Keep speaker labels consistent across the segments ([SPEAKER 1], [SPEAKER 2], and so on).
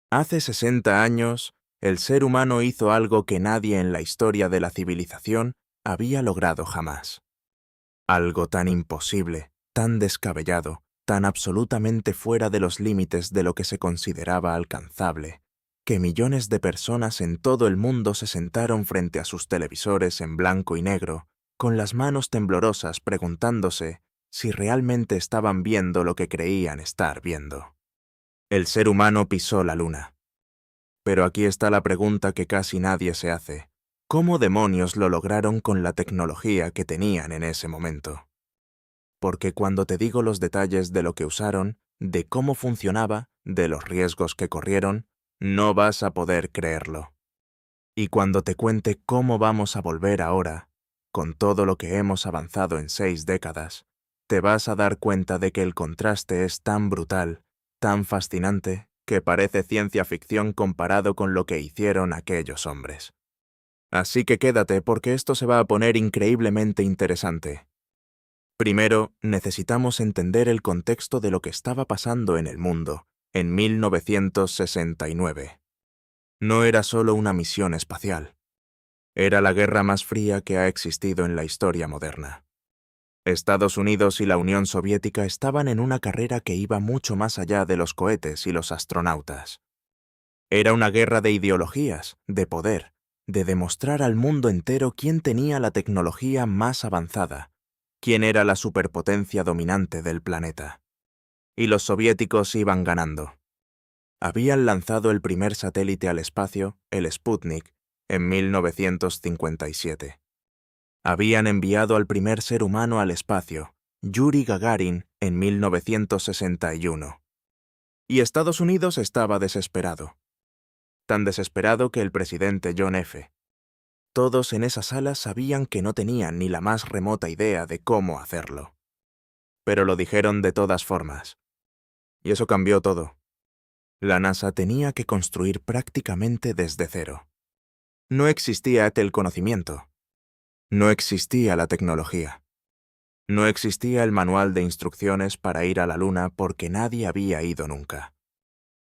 [SPEAKER 1] Hace 60 años, el ser humano hizo algo que nadie en la historia de la civilización había logrado jamás. Algo tan imposible, tan descabellado, tan absolutamente fuera de los límites de lo que se consideraba alcanzable, que millones de personas en todo el mundo se sentaron frente a sus televisores en blanco y negro, con las manos temblorosas preguntándose si realmente estaban viendo lo que creían estar viendo. El ser humano pisó la luna. Pero aquí está la pregunta que casi nadie se hace. ¿Cómo demonios lo lograron con la tecnología que tenían en ese momento? Porque cuando te digo los detalles de lo que usaron, de cómo funcionaba, de los riesgos que corrieron, no vas a poder creerlo. Y cuando te cuente cómo vamos a volver ahora, con todo lo que hemos avanzado en 6 décadas, te vas a dar cuenta de que el contraste es tan brutal, tan fascinante, que parece ciencia ficción comparado con lo que hicieron aquellos hombres. Así que quédate porque esto se va a poner increíblemente interesante. Primero, necesitamos entender el contexto de lo que estaba pasando en el mundo en 1969. No era solo una misión espacial. Era la guerra más fría que ha existido en la historia moderna. Estados Unidos y la Unión Soviética estaban en una carrera que iba mucho más allá de los cohetes y los astronautas. Era una guerra de ideologías, de poder, de demostrar al mundo entero quién tenía la tecnología más avanzada, quién era la superpotencia dominante del planeta. Y los soviéticos iban ganando. Habían lanzado el primer satélite al espacio, el Sputnik, en 1957. Habían enviado al primer ser humano al espacio, Yuri Gagarin, en 1961. Y Estados Unidos estaba desesperado. Tan desesperado que el presidente John F. Todos en esa sala sabían que no tenían ni la más remota idea de cómo hacerlo. Pero lo dijeron de todas formas. Y eso cambió todo. La NASA tenía que construir prácticamente desde cero. No existía el conocimiento. No existía la tecnología. No existía el manual de instrucciones para ir a la Luna porque nadie había ido nunca.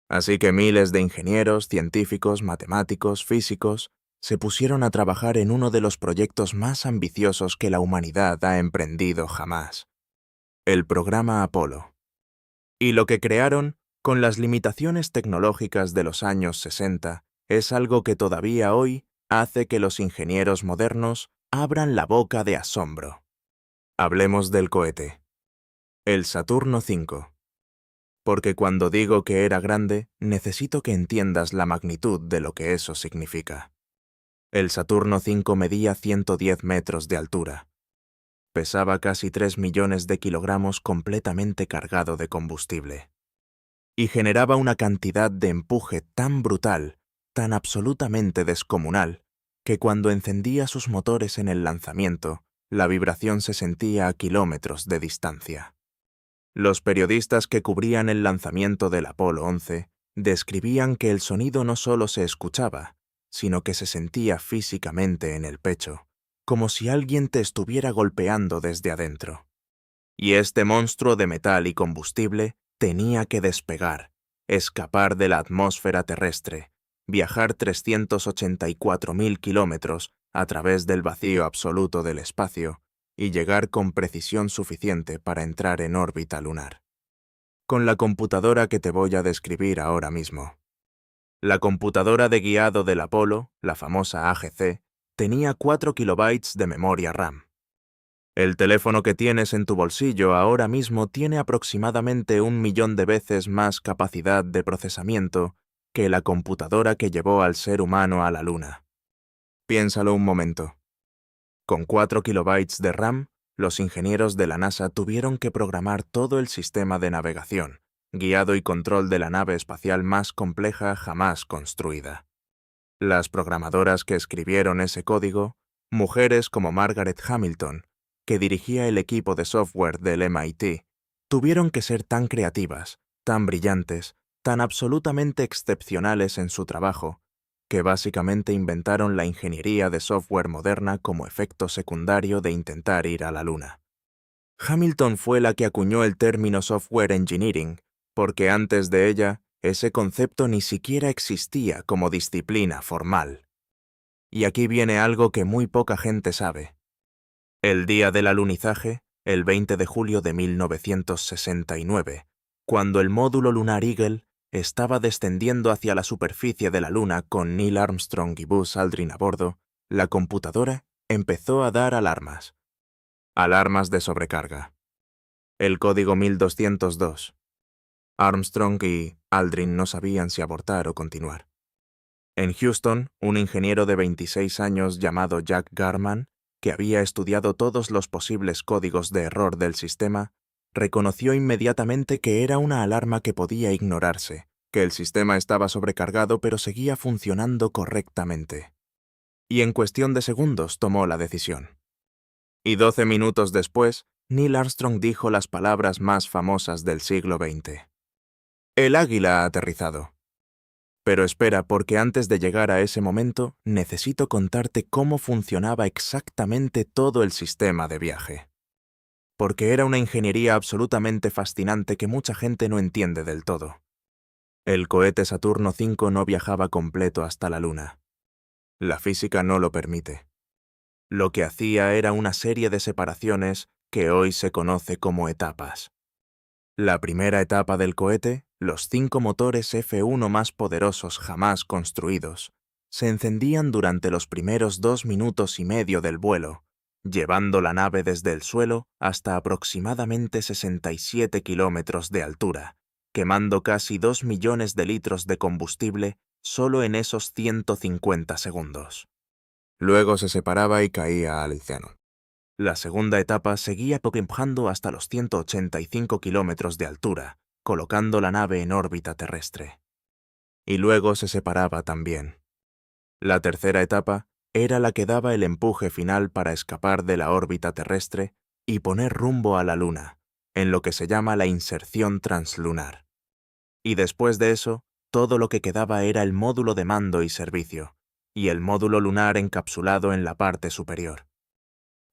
[SPEAKER 1] Así que miles de ingenieros, científicos, matemáticos, físicos, se pusieron a trabajar en uno de los proyectos más ambiciosos que la humanidad ha emprendido jamás: el programa Apolo. Y lo que crearon, con las limitaciones tecnológicas de los años 60, es algo que todavía hoy hace que los ingenieros modernos abran la boca de asombro. Hablemos del cohete. El Saturno V. Porque cuando digo que era grande, necesito que entiendas la magnitud de lo que eso significa. El Saturno V medía 110 metros de altura. Pesaba casi 3 millones de kilogramos completamente cargado de combustible. Y generaba una cantidad de empuje tan brutal, tan absolutamente descomunal, que cuando encendía sus motores en el lanzamiento, la vibración se sentía a kilómetros de distancia. Los periodistas que cubrían el lanzamiento del Apolo 11 describían que el sonido no solo se escuchaba, sino que se sentía físicamente en el pecho, como si alguien te estuviera golpeando desde adentro. Y este monstruo de metal y combustible tenía que despegar, escapar de la atmósfera terrestre, viajar 384.000 kilómetros a través del vacío absoluto del espacio y llegar con precisión suficiente para entrar en órbita lunar. Con la computadora que te voy a describir ahora mismo. La computadora de guiado del Apolo, la famosa AGC, tenía 4 kilobytes de memoria RAM. El teléfono que tienes en tu bolsillo ahora mismo tiene aproximadamente 1 millón de veces más capacidad de procesamiento que la computadora que llevó al ser humano a la Luna. Piénsalo un momento. Con 4 kilobytes de RAM, los ingenieros de la NASA tuvieron que programar todo el sistema de navegación, guiado y control de la nave espacial más compleja jamás construida. Las programadoras que escribieron ese código, mujeres como Margaret Hamilton, que dirigía el equipo de software del MIT, tuvieron que ser tan creativas, tan brillantes, tan absolutamente excepcionales en su trabajo, que básicamente inventaron la ingeniería de software moderna como efecto secundario de intentar ir a la Luna. Hamilton fue la que acuñó el término software engineering, porque antes de ella, ese concepto ni siquiera existía como disciplina formal. Y aquí viene algo que muy poca gente sabe. El día del alunizaje, el 20 de julio de 1969, cuando el módulo lunar Eagle estaba descendiendo hacia la superficie de la Luna con Neil Armstrong y Buzz Aldrin a bordo, la computadora empezó a dar alarmas. Alarmas de sobrecarga. El código 1202. Armstrong y Aldrin no sabían si abortar o continuar. En Houston, un ingeniero de 26 años llamado Jack Garman, que había estudiado todos los posibles códigos de error del sistema, reconoció inmediatamente que era una alarma que podía ignorarse, que el sistema estaba sobrecargado pero seguía funcionando correctamente. Y en cuestión de segundos tomó la decisión. Y 12 minutos después, Neil Armstrong dijo las palabras más famosas del siglo XX. El águila ha aterrizado. Pero espera, porque antes de llegar a ese momento, necesito contarte cómo funcionaba exactamente todo el sistema de viaje. Porque era una ingeniería absolutamente fascinante que mucha gente no entiende del todo. El cohete Saturno V no viajaba completo hasta la Luna. La física no lo permite. Lo que hacía era una serie de separaciones que hoy se conoce como etapas. La primera etapa del cohete, los 5 motores F1 más poderosos jamás construidos, se encendían durante los primeros 2 minutos y medio del vuelo, llevando la nave desde el suelo hasta aproximadamente 67 kilómetros de altura, quemando casi 2 millones de litros de combustible solo en esos 150 segundos. Luego se separaba y caía al océano. La segunda etapa seguía empujando hasta los 185 kilómetros de altura, colocando la nave en órbita terrestre. Y luego se separaba también. La tercera etapa era la que daba el empuje final para escapar de la órbita terrestre y poner rumbo a la Luna, en lo que se llama la inserción translunar. Y después de eso, todo lo que quedaba era el módulo de mando y servicio, y el módulo lunar encapsulado en la parte superior.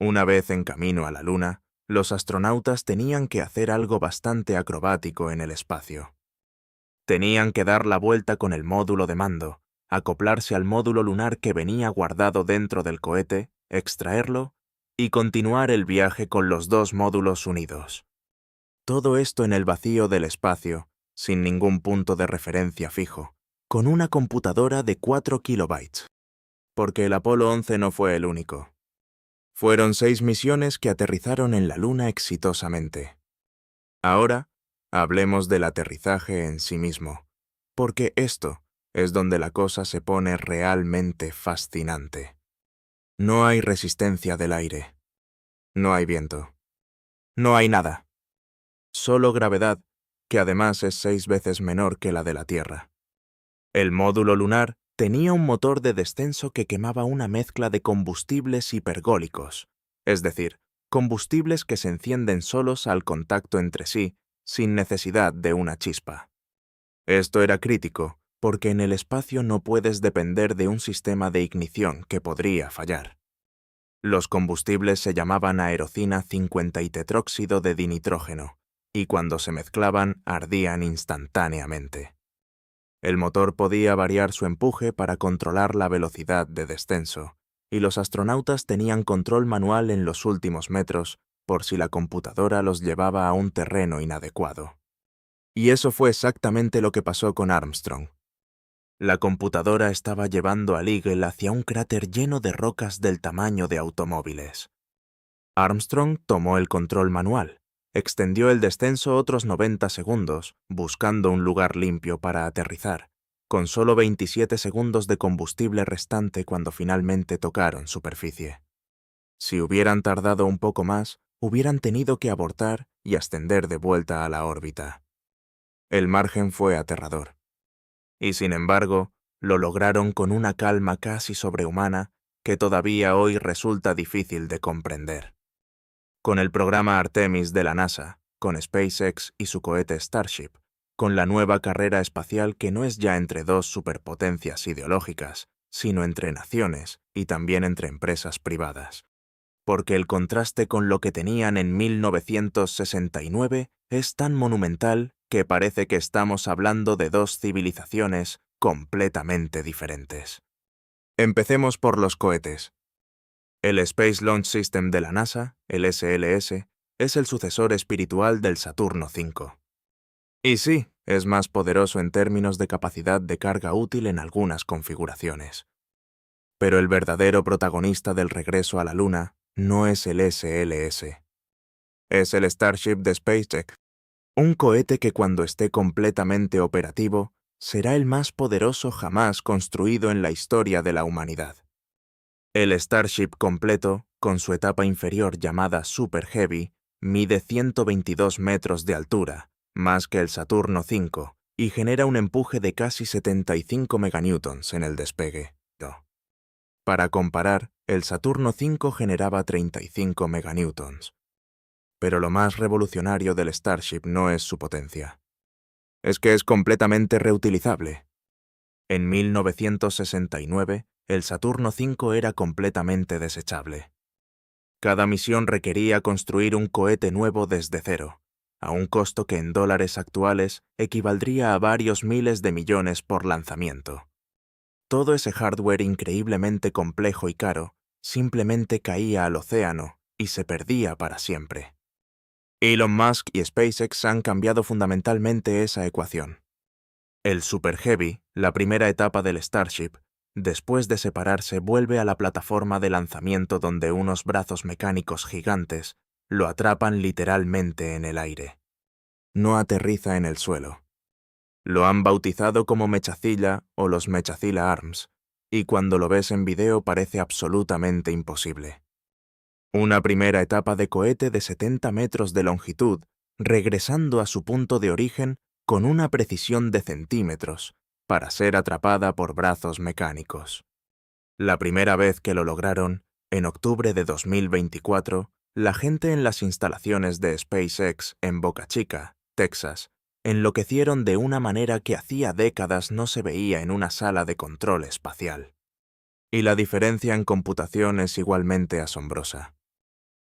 [SPEAKER 1] Una vez en camino a la Luna, los astronautas tenían que hacer algo bastante acrobático en el espacio. Tenían que dar la vuelta con el módulo de mando, acoplarse al módulo lunar que venía guardado dentro del cohete, extraerlo y continuar el viaje con los 2 módulos unidos. Todo esto en el vacío del espacio, sin ningún punto de referencia fijo, con una computadora de 4 kilobytes. Porque el Apolo 11 no fue el único. Fueron 6 misiones que aterrizaron en la Luna exitosamente. Ahora, hablemos del aterrizaje en sí mismo, porque esto es donde la cosa se pone realmente fascinante. No hay resistencia del aire. No hay viento. No hay nada. Solo gravedad, que además es 6 veces menor que la de la Tierra. El módulo lunar tenía un motor de descenso que quemaba una mezcla de combustibles hipergólicos, es decir, combustibles que se encienden solos al contacto entre sí, sin necesidad de una chispa. Esto era crítico, porque en el espacio no puedes depender de un sistema de ignición que podría fallar. Los combustibles se llamaban aerocina 50 y tetróxido de dinitrógeno, y cuando se mezclaban ardían instantáneamente. El motor podía variar su empuje para controlar la velocidad de descenso, y los astronautas tenían control manual en los últimos metros por si la computadora los llevaba a un terreno inadecuado. Y eso fue exactamente lo que pasó con Armstrong. La computadora estaba llevando al Eagle hacia un cráter lleno de rocas del tamaño de automóviles. Armstrong tomó el control manual, extendió el descenso otros 90 segundos, buscando un lugar limpio para aterrizar, con solo 27 segundos de combustible restante cuando finalmente tocaron superficie. Si hubieran tardado un poco más, hubieran tenido que abortar y ascender de vuelta a la órbita. El margen fue aterrador. Y sin embargo, lo lograron con una calma casi sobrehumana que todavía hoy resulta difícil de comprender. Con el programa Artemis de la NASA, con SpaceX y su cohete Starship, con la nueva carrera espacial que no es ya entre 2 superpotencias ideológicas, sino entre naciones y también entre empresas privadas. Porque el contraste con lo que tenían en 1969 es tan monumental que parece que estamos hablando de dos civilizaciones completamente diferentes. Empecemos por los cohetes. El Space Launch System de la NASA, el SLS, es el sucesor espiritual del Saturno V. Y sí, es más poderoso en términos de capacidad de carga útil en algunas configuraciones. Pero el verdadero protagonista del regreso a la Luna no es el SLS. Es el Starship de SpaceX, un cohete que cuando esté completamente operativo será el más poderoso jamás construido en la historia de la humanidad. El Starship completo, con su etapa inferior llamada Super Heavy, mide 122 metros de altura, más que el Saturno V, y genera un empuje de casi 75 meganewtons en el despegue. Para comparar, el Saturno V generaba 35 meganewtons. Pero lo más revolucionario del Starship no es su potencia. Es que es completamente reutilizable. En 1969, el Saturno V era completamente desechable. Cada misión requería construir un cohete nuevo desde cero, a un costo que en dólares actuales equivaldría a varios miles de millones por lanzamiento. Todo ese hardware increíblemente complejo y caro simplemente caía al océano y se perdía para siempre. Elon Musk y SpaceX han cambiado fundamentalmente esa ecuación. El Super Heavy, la primera etapa del Starship, después de separarse vuelve a la plataforma de lanzamiento donde unos brazos mecánicos gigantes lo atrapan literalmente en el aire. No aterriza en el suelo. Lo han bautizado como Mechazilla o los Mechazilla Arms, y cuando lo ves en video parece absolutamente imposible. Una primera etapa de cohete de 70 metros de longitud, regresando a su punto de origen con una precisión de centímetros, para ser atrapada por brazos mecánicos. La primera vez que lo lograron, en octubre de 2024, la gente en las instalaciones de SpaceX en Boca Chica, Texas, enloquecieron de una manera que hacía décadas no se veía en una sala de control espacial. Y la diferencia en computación es igualmente asombrosa.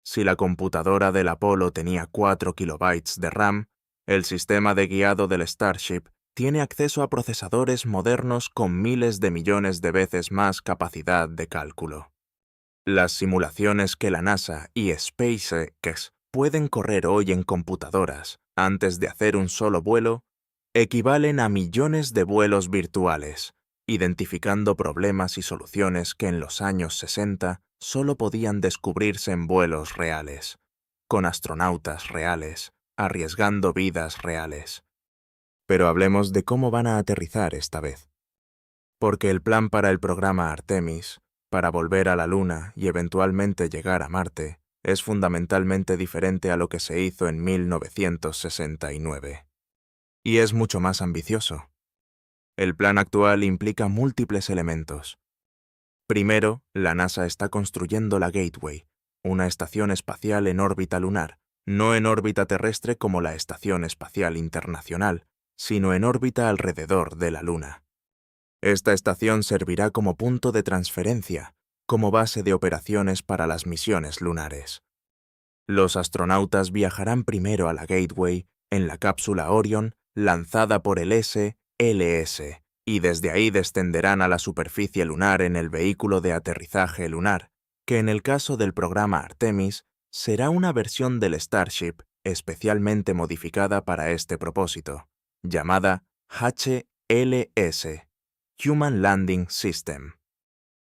[SPEAKER 1] Si la computadora del Apolo tenía 4 kilobytes de RAM, el sistema de guiado del Starship tiene acceso a procesadores modernos con miles de millones de veces más capacidad de cálculo. Las simulaciones que la NASA y SpaceX pueden correr hoy en computadoras antes de hacer un solo vuelo equivalen a millones de vuelos virtuales, identificando problemas y soluciones que en los años 60 solo podían descubrirse en vuelos reales, con astronautas reales, arriesgando vidas reales. Pero hablemos de cómo van a aterrizar esta vez. Porque el plan para el programa Artemis, para volver a la Luna y eventualmente llegar a Marte, es fundamentalmente diferente a lo que se hizo en 1969. Y es mucho más ambicioso. El plan actual implica múltiples elementos. Primero, la NASA está construyendo la Gateway, una estación espacial en órbita lunar, no en órbita terrestre como la Estación Espacial Internacional, sino en órbita alrededor de la Luna. Esta estación servirá como punto de transferencia, como base de operaciones para las misiones lunares. Los astronautas viajarán primero a la Gateway en la cápsula Orion, lanzada por el SLS, y desde ahí descenderán a la superficie lunar en el vehículo de aterrizaje lunar, que en el caso del programa Artemis será una versión del Starship especialmente modificada para este propósito, llamada HLS, Human Landing System.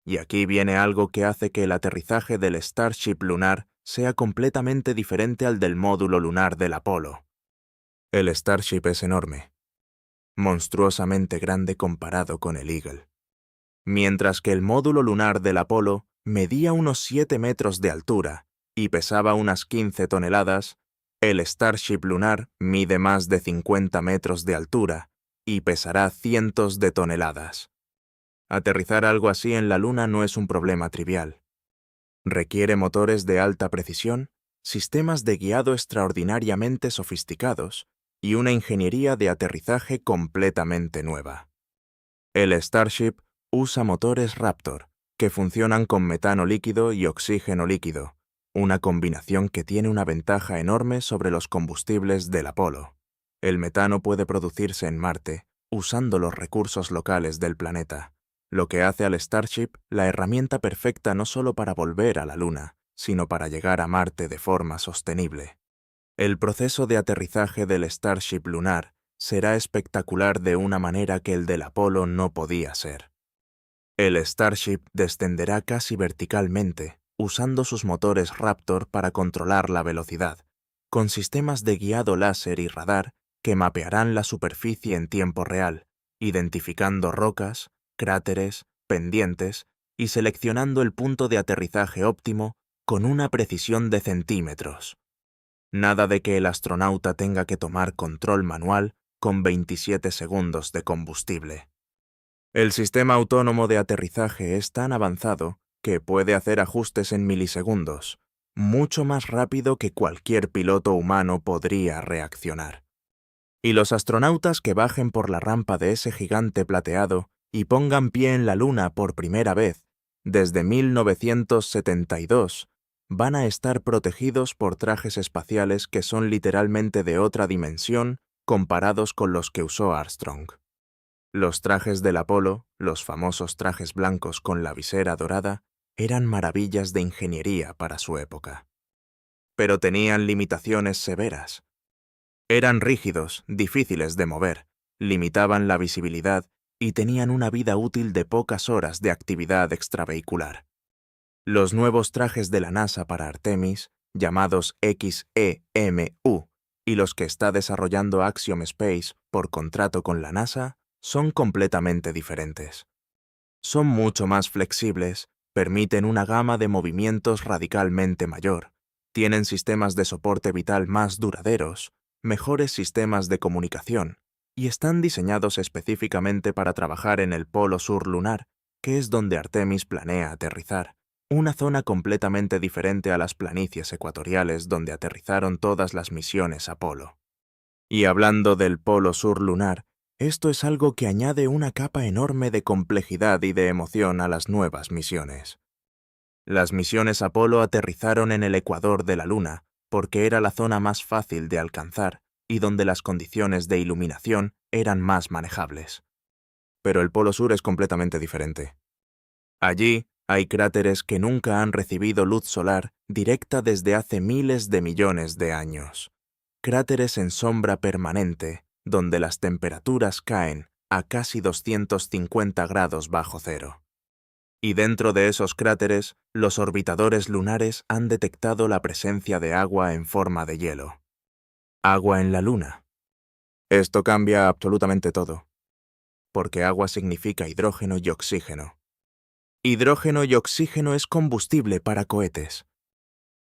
[SPEAKER 1] Y aquí viene algo que hace que el aterrizaje del Starship lunar sea completamente diferente al del módulo lunar del Apolo. El Starship es enorme, monstruosamente grande comparado con el Eagle. Mientras que el módulo lunar del Apolo medía unos 7 metros de altura y pesaba unas 15 toneladas, el Starship lunar mide más de 50 metros de altura y pesará cientos de toneladas. Aterrizar algo así en la Luna no es un problema trivial. Requiere motores de alta precisión, sistemas de guiado extraordinariamente sofisticados y una ingeniería de aterrizaje completamente nueva. El Starship usa motores Raptor, que funcionan con metano líquido y oxígeno líquido, una combinación que tiene una ventaja enorme sobre los combustibles del Apolo. El metano puede producirse en Marte, usando los recursos locales del planeta, lo que hace al Starship la herramienta perfecta no solo para volver a la Luna, sino para llegar a Marte de forma sostenible. El proceso de aterrizaje del Starship lunar será espectacular de una manera que el del Apolo no podía ser. El Starship descenderá casi verticalmente, usando sus motores Raptor para controlar la velocidad, con sistemas de guiado láser y radar que mapearán la superficie en tiempo real, identificando rocas, cráteres, pendientes y seleccionando el punto de aterrizaje óptimo con una precisión de centímetros. Nada de que el astronauta tenga que tomar control manual con 27 segundos de combustible. El sistema autónomo de aterrizaje es tan avanzado que puede hacer ajustes en milisegundos, mucho más rápido que cualquier piloto humano podría reaccionar. Y los astronautas que bajen por la rampa de ese gigante plateado y pongan pie en la Luna por primera vez, desde 1972, van a estar protegidos por trajes espaciales que son literalmente de otra dimensión comparados con los que usó Armstrong. Los trajes del Apolo, los famosos trajes blancos con la visera dorada, eran maravillas de ingeniería para su época. Pero tenían limitaciones severas. Eran rígidos, difíciles de mover, limitaban la visibilidad y tenían una vida útil de pocas horas de actividad extravehicular. Los nuevos trajes de la NASA para Artemis, llamados XEMU, y los que está desarrollando Axiom Space por contrato con la NASA, son completamente diferentes. Son mucho más flexibles, permiten una gama de movimientos radicalmente mayor, tienen sistemas de soporte vital más duraderos, mejores sistemas de comunicación, y están diseñados específicamente para trabajar en el polo sur lunar, que es donde Artemis planea aterrizar, una zona completamente diferente a las planicies ecuatoriales donde aterrizaron todas las misiones Apolo. Y hablando del polo sur lunar, esto es algo que añade una capa enorme de complejidad y de emoción a las nuevas misiones. Las misiones Apolo aterrizaron en el ecuador de la Luna, porque era la zona más fácil de alcanzar y donde las condiciones de iluminación eran más manejables. Pero el polo sur es completamente diferente. Allí hay cráteres que nunca han recibido luz solar directa desde hace miles de millones de años. Cráteres en sombra permanente, donde las temperaturas caen a casi 250 grados bajo cero. Y dentro de esos cráteres, los orbitadores lunares han detectado la presencia de agua en forma de hielo. Agua en la Luna. Esto cambia absolutamente todo, porque agua significa hidrógeno y oxígeno. Hidrógeno y oxígeno es combustible para cohetes.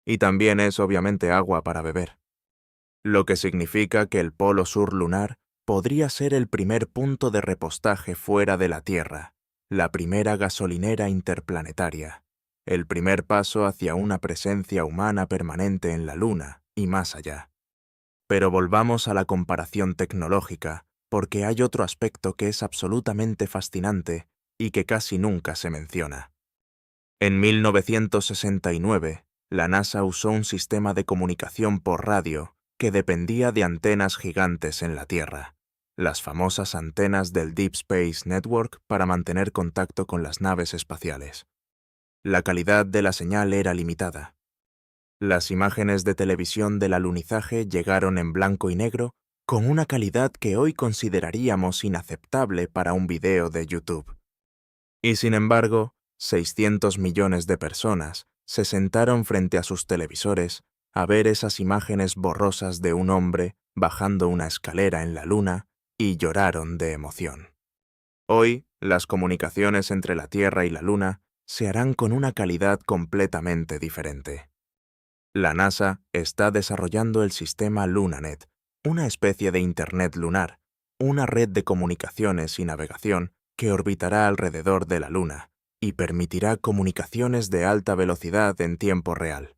[SPEAKER 1] Y también es obviamente agua para beber. Lo que significa que el polo sur lunar podría ser el primer punto de repostaje fuera de la Tierra, la primera gasolinera interplanetaria, el primer paso hacia una presencia humana permanente en la Luna y más allá. Pero volvamos a la comparación tecnológica, porque hay otro aspecto que es absolutamente fascinante y que casi nunca se menciona. En 1969, la NASA usó un sistema de comunicación por radio que dependía de antenas gigantes en la Tierra, las famosas antenas del Deep Space Network para mantener contacto con las naves espaciales. La calidad de la señal era limitada. Las imágenes de televisión del alunizaje llegaron en blanco y negro con una calidad que hoy consideraríamos inaceptable para un video de YouTube. Y sin embargo, 600 millones de personas se sentaron frente a sus televisores a ver esas imágenes borrosas de un hombre bajando una escalera en la Luna y lloraron de emoción. Hoy, las comunicaciones entre la Tierra y la Luna se harán con una calidad completamente diferente. La NASA está desarrollando el sistema LunaNet, una especie de Internet lunar, una red de comunicaciones y navegación que orbitará alrededor de la Luna y permitirá comunicaciones de alta velocidad en tiempo real.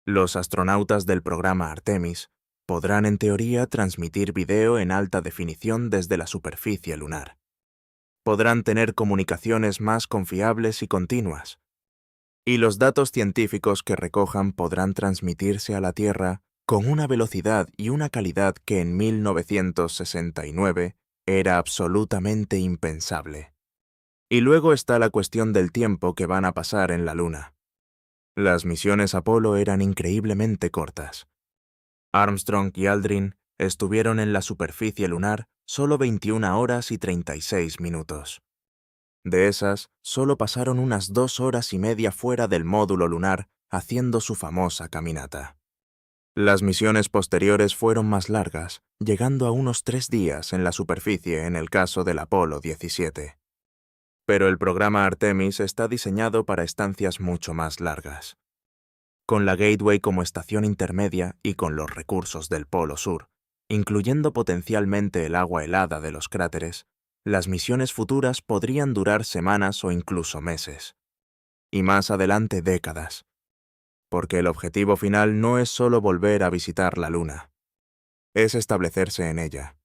[SPEAKER 1] Los astronautas del programa Artemis podrán en teoría transmitir video en alta definición desde la superficie lunar. Podrán tener comunicaciones más confiables y continuas. Y los datos científicos que recojan podrán transmitirse a la Tierra con una velocidad y una calidad que en 1969 era absolutamente impensable. Y luego está la cuestión del tiempo que van a pasar en la Luna. Las misiones Apolo eran increíblemente cortas. Armstrong y Aldrin estuvieron en la superficie lunar solo 21 horas y 36 minutos. De esas, solo pasaron unas 2 horas y media fuera del módulo lunar haciendo su famosa caminata. Las misiones posteriores fueron más largas, llegando a unos 3 días en la superficie en el caso del Apolo 17. Pero el programa Artemis está diseñado para estancias mucho más largas. Con la Gateway como estación intermedia y con los recursos del Polo Sur, incluyendo potencialmente el agua helada de los cráteres, las misiones futuras podrían durar semanas o incluso meses. Y más adelante décadas. Porque el objetivo final no es solo volver a visitar la Luna. Es establecerse en ella.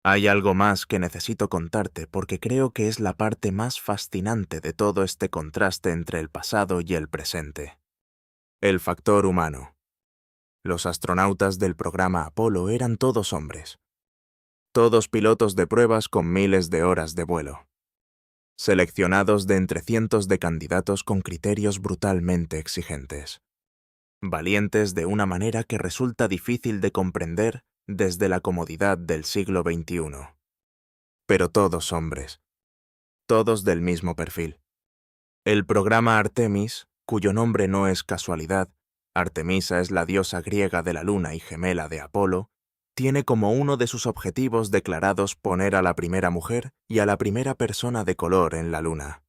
[SPEAKER 1] Hay algo más que necesito contarte porque creo que es la parte más fascinante de todo este contraste entre el pasado y el presente. El factor humano. Los astronautas del programa Apolo eran todos hombres. Todos pilotos de pruebas con miles de horas de vuelo. Seleccionados de entre cientos de candidatos con criterios brutalmente exigentes. Valientes de una manera que resulta difícil de comprender desde la comodidad del siglo XXI. Pero todos hombres. Todos del mismo perfil. El programa Artemis, cuyo nombre no es casualidad, Artemisa es la diosa griega de la luna y gemela de Apolo, tiene como uno de sus objetivos declarados poner a la primera mujer y a la primera persona de color en la luna.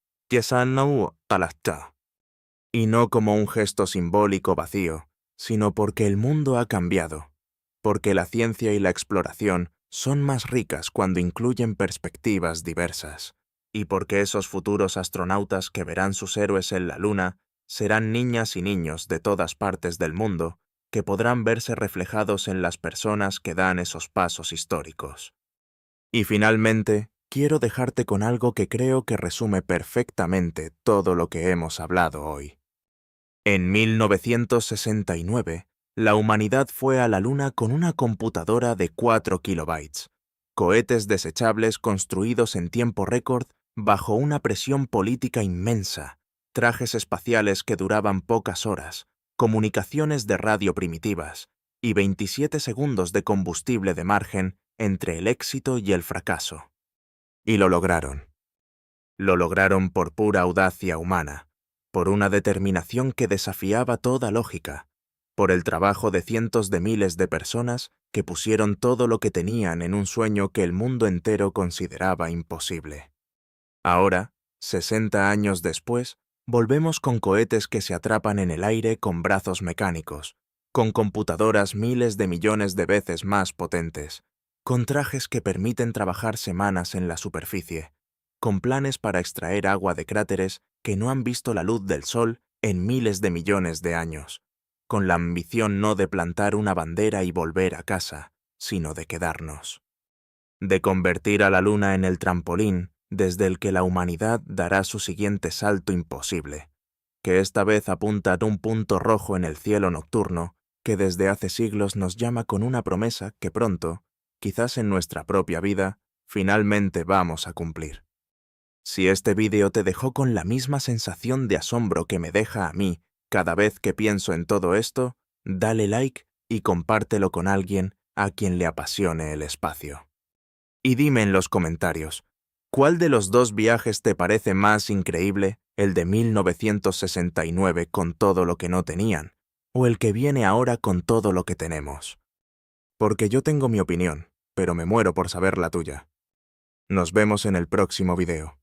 [SPEAKER 1] Y no como un gesto simbólico vacío, sino porque el mundo ha cambiado, porque la ciencia y la exploración son más ricas cuando incluyen perspectivas diversas, y porque esos futuros astronautas que verán sus héroes en la Luna serán niñas y niños de todas partes del mundo que podrán verse reflejados en las personas que dan esos pasos históricos. Y finalmente, quiero dejarte con algo que creo que resume perfectamente todo lo que hemos hablado hoy. En 1969, la humanidad fue a la Luna con una computadora de 4 kilobytes, cohetes desechables construidos en tiempo récord bajo una presión política inmensa, trajes espaciales que duraban pocas horas, comunicaciones de radio primitivas y 27 segundos de combustible de margen entre el éxito y el fracaso. Y lo lograron. Lo lograron por pura audacia humana, por una determinación que desafiaba toda lógica, por el trabajo de cientos de miles de personas que pusieron todo lo que tenían en un sueño que el mundo entero consideraba imposible. Ahora, 60 años después, volvemos con cohetes que se atrapan en el aire con brazos mecánicos, con computadoras miles de millones de veces más potentes, con trajes que permiten trabajar semanas en la superficie, con planes para extraer agua de cráteres que no han visto la luz del sol en miles de millones de años, con la ambición no de plantar una bandera y volver a casa, sino de quedarnos. De convertir a la Luna en el trampolín desde el que la humanidad dará su siguiente salto imposible, que esta vez apunta a un punto rojo en el cielo nocturno que desde hace siglos nos llama con una promesa que pronto, quizás en nuestra propia vida, finalmente vamos a cumplir. Si este vídeo te dejó con la misma sensación de asombro que me deja a mí cada vez que pienso en todo esto, dale like y compártelo con alguien a quien le apasione el espacio. Y dime en los comentarios, ¿cuál de los dos viajes te parece más increíble, el de 1969 con todo lo que no tenían, o el que viene ahora con todo lo que tenemos? Porque yo tengo mi opinión, pero me muero por saber la tuya. Nos vemos en el próximo video.